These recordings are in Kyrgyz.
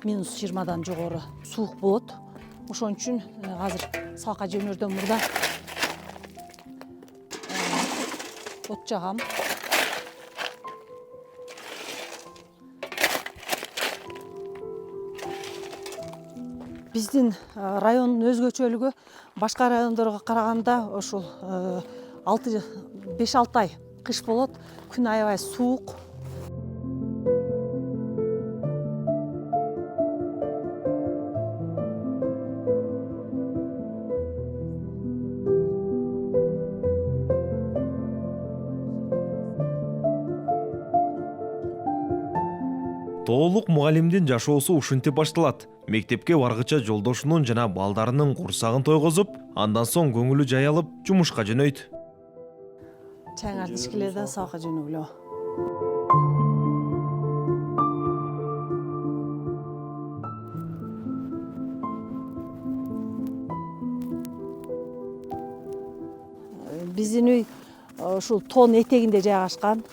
-20 жогору суук болот. Ошон үчүн азыр салка жөнөрдөн мурда от жагам. Биздин райондун өзгөчөлүгү башка райондорго караганда ошол 5-6 ай кыш болот, күн аябай суук. Тоолук мугалимдин жашоосу ушинтип башталат. Мектепке баргыча жолдошунун жана балдарынын курсагын тойгозуп, андан соң көңүлү жаялып, жумушка жөнөйт. Чаңарды ичкиле да сабакка жөнөгүлө. Биздин үй ушул тоонун этегинде жайгашкан.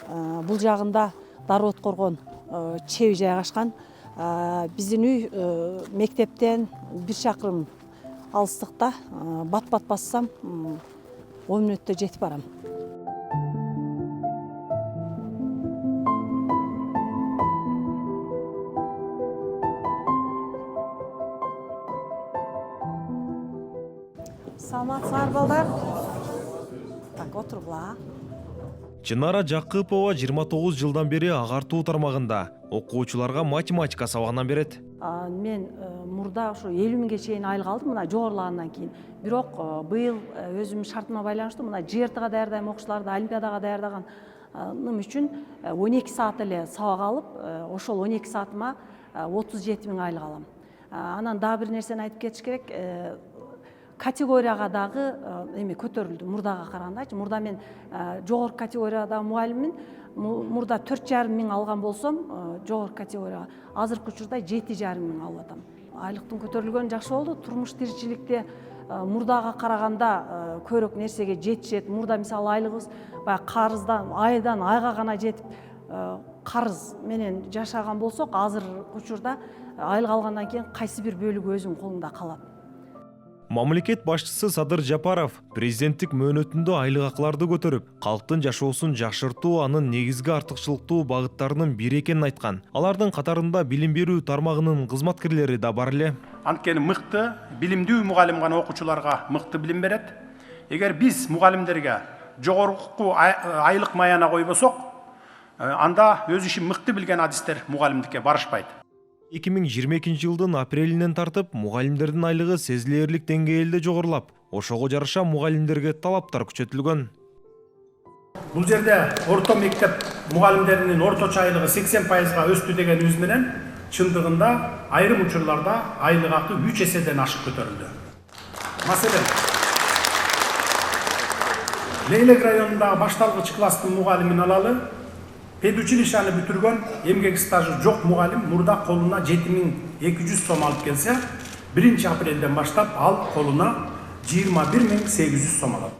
Бул жагында Дарбот коргон чеби жайгашкан. Биздин үй мектептен 1 шакырым алыстыкта. Бат-бат бассам 10 мүнөттө жетип барам. Саламатсыздар балдар. Так, отургула. Чынара Жакыпова 29 жылдан бери агартуу тармагында окуучуларга математика сабагынан берет. Мен мурда ошо 50 миңге чейин айлык алдым, мына жогорулагандан кийин. Бирок быйыл өзүмдүн шартыма байланыштуу мына ЖРТга даярдайм, окуучуларды олимпиадага даярдаганым үчүн 12 саат эле сабак алып, ошол 12 саатыма 37 миң айлык алам. Анан дагы бир нерсени айтып кетиш керек. Категорияга дагы көтөрүлдү мурдага карагандачы. Мурда мен жогорку категориядагы мугалиммин. Мурда 4,5 миң алган болсом, жогорку категорияга азыркы учурда 7,5 миң алып атам. Айлыктын көтөрүлгөнү жакшы болду. Турмуш тиричиликте мурдага караганда көбүрөөк нерсеге жетишет. Мурда мисалы айлыгыбыз баягы карыздан айдан айга гана жетип карыз менен жашаган болсок, азыркы учурда айлык алгандан кийин кайсы бир бөлүгү өзүнүн колунда калат. Мамлекет башчысы Садыр Жапаров президенттик мөөнөтүндө айлык акыларды көтөрүп, калктын жашоосун жакшыртуу анын негизги артыкчылыктуу багыттарынын бири экенин айткан. Алардын катарында билим берүү тармагынын кызматкерлери да бар эле. Анткени мыкты, билимдүү мугалим гана окуучуларга мыкты билим берет. Эгер биз мугалимдерге жогорку айлык маяна койбосок, анда өз ишин мыкты билген адистер мугалимдикке барышпайт. 2022 жылдын апрелинен тартып, мугалимдердин айлыгы сезилээрлик деңгээлде жогорулап, ошого жараша мугалимдерге талаптар күчөтүлгөн. Бул жерде орто мектеп мугалимдеринин орточо айлыгы 80%га өстү дегенибиз менен чындыгында айрым учурларда айлык акы 3 эседен ашык көтөрүлдү. Маселен, Лейлек районундагы башталгыч класстын мугалимин алалы, педучилищаны бүтүргөн, эмгек стажы жок мугалим мурда колуна 7200 сом алып келсе, 1 апрелден баштап ал колуна 21800 сом алат.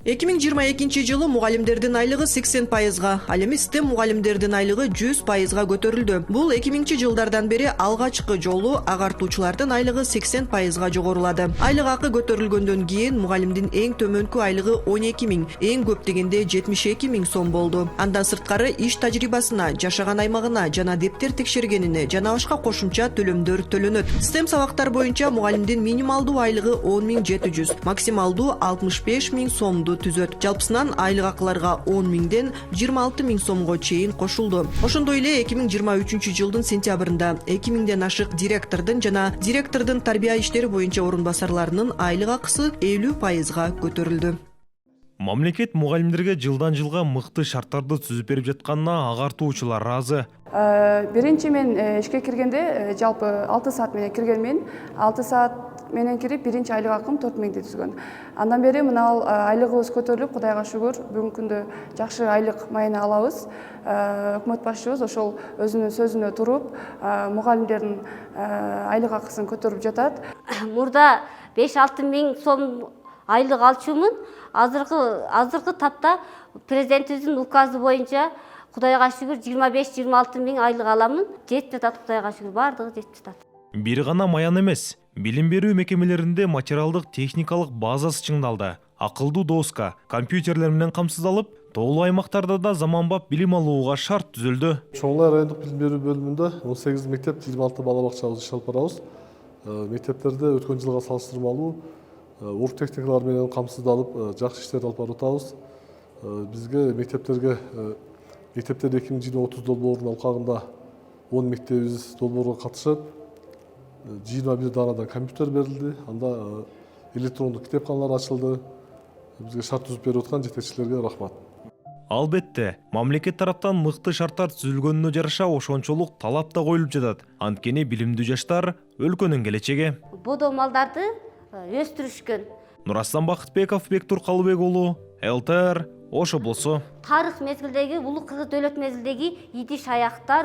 2022 жылы мугалимдердин айлыгы 80%га, ал эми STEM мугалимдердин айлыгы 100%га көтөрүлдү. Бул 2000 жылдардан бери алгачкы жолу агартуучулардын айлыгы 80%га жогорулады. Айлык акы көтөрүлгөндөн кийин мугалимдин эң төмөнкү айлыгы 12 миң, эң көп дегенде 72 миң сом болду. Андан сырткары иш тажрыйбасына, жашаган аймагына жана дептер текшергенине жана башка кошумча төлөмдөр төлөнөт. STEM сабактар боюнча мугалимдин минималдуу айлыгы 10.700, максималдуу 65 миң сомду түзөт. Жалпысынан айлык акыларга 10 миңден 26 миң сомго чейин кошулду. Ошондой эле 2023 жылдын сентябрында 2 миңден ашык директордун жана директордун тарбия иштери боюнча орун басарларынын айлык акысы 50%га көтөрүлдү. Мамлекет мугалимдерге жылдан жылга мыкты шарттарды түзүп берип жатканына агартуучулар ыраазы. Биринчи мен ишке киргенде жалпы 6 саат менен киргенмин. 6 саат менен кирип биринчи айлык акым 4 миңди түзгөн. Андан бери мына айлыгыбыз көтөрүлүп, Кудайга шүгүр, бүгүнкү күндө жакшы айлык майына алабыз. Өкмөт башчыбыз ошол өзүнүн сөзүнө туруп, мугалимдердин айлык акысын көтөрүп жатат. Мурда 5-6 миң сом айлык алчумун. Азыркы тапта президентибиздин указы боюнча Кудайга шүгүр 25-26 миң айлык аламын. Жетип жатат, Кудайга шүгүр, бардыгы жетип жатат. Бир гана маян эмес, билим берүү мекемелеринде материалдык техникалык базасы чыңдалды. Акылдуу доска, компьютерлер менен камсыздалып, тоолуу аймактарда да заманбап билим алууга шарт түзүлдү. Чоңлай райондук билим берүү бөлүмүндө 18 мектеп, 26 бала бакчабыз иш алып барабыз. Мектептерде өткөн жылга салыштырмалуу урут техникалар менен камсыздалып, жакшы иштерди алып барып атабыз. Бизге мектептерде 2030 долбоорунун алкагында 10 мектебибиз долбоорго катышып, 21 данадан компьютер берилди. Анда электрондук китепканалар ачылды. Бизге шарт түзүп берип аткан жетекчилерге рахмат. Албетте, мамлекет тараптан мыкты шарттар түзүлгөнүнө жараша ошончолук талап да коюлуп жатат. Анткени билимдүү жаштар өлкөнүн келечеги. Бодо малдарды өстүрүшкөн. Нурастан Бакытбеков, Бектур Калыбек уулу, ЛТР, Ош облусу. Тарых мезгилдеги, улуу Кыргыз дөөлөт мезгилдеги идиш аяктар